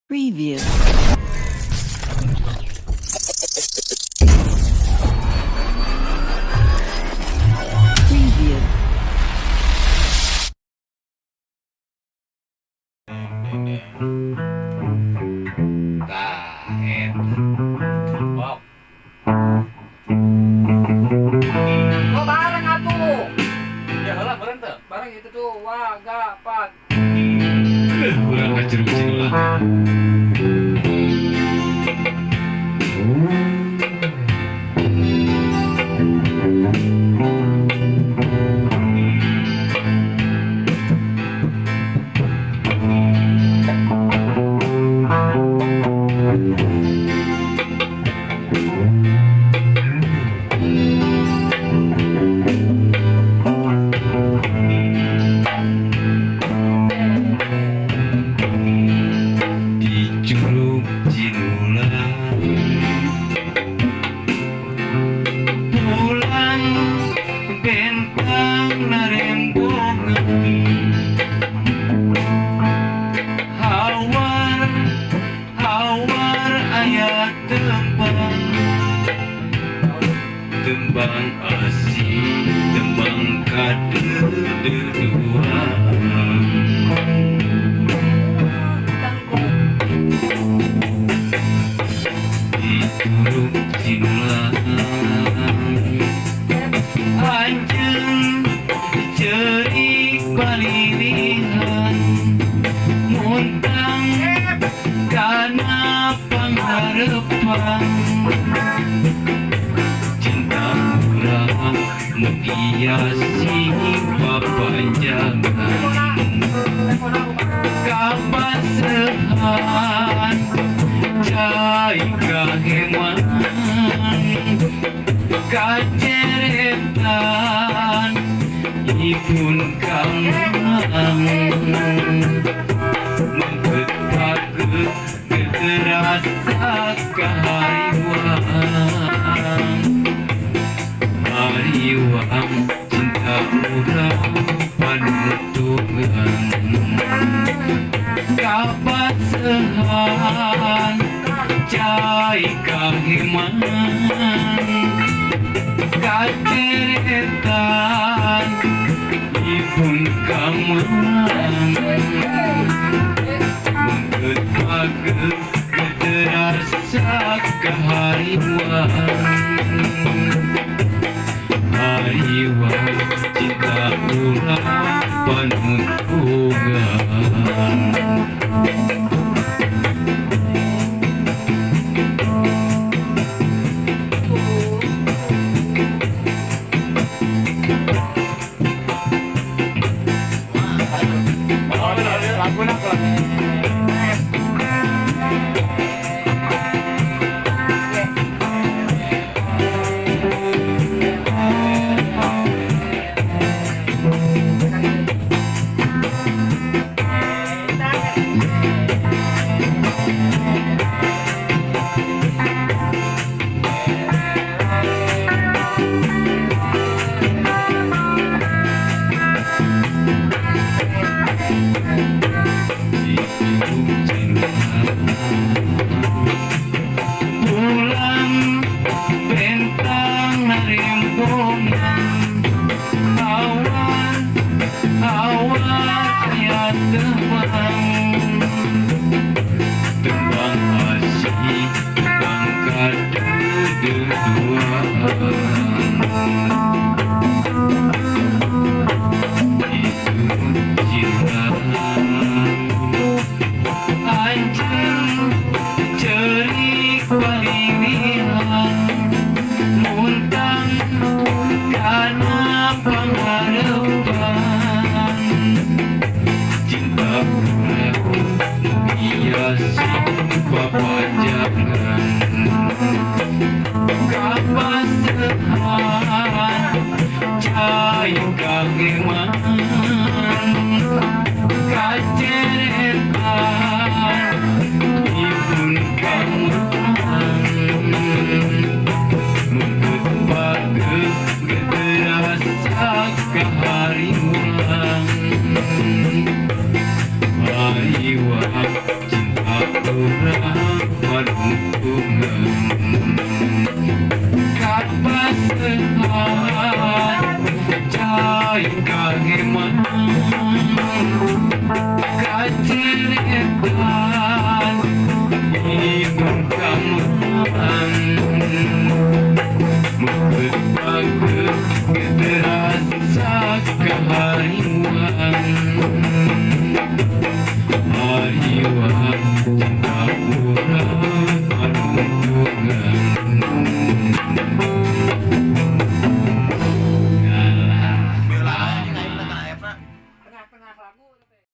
Preview. Preview. Wow. Oh, bareng atuh. Ya heula bareng teu? Bareng itu tuh wagapat. Ulah ngajeruk ulah. Dicurug cinula pulang bentang narembongan hawar hawar ayat tembang tembang asih tembang kadeduaan dicurug cinula anjeun cerik palilihan muntang kana pangharepan cinta urang menghiasi papanjangan kapasehan cai kaheman kaceretan ipun kamang menggetak-getak terasa kahariwang hariwang cinta urang panutuhan kapasehan cai kaheman kaceretan ipun kamang menggetak-getak terasa kahariwang cinta urang panutuhan. Pulang bentang narembongan awan awan ayat tembang tembang asih tembang kadeduaan itu cinta anjeun cerik palilihan muntang kana pangharepan cinta urang menghiasi papanjangan kapasehan cai kaheman kaceretan ipun kamang menggetak-getak terasa kahariwang hariwang cinta malungkungan kapasehan cai kageman kaceretan ibun kamutan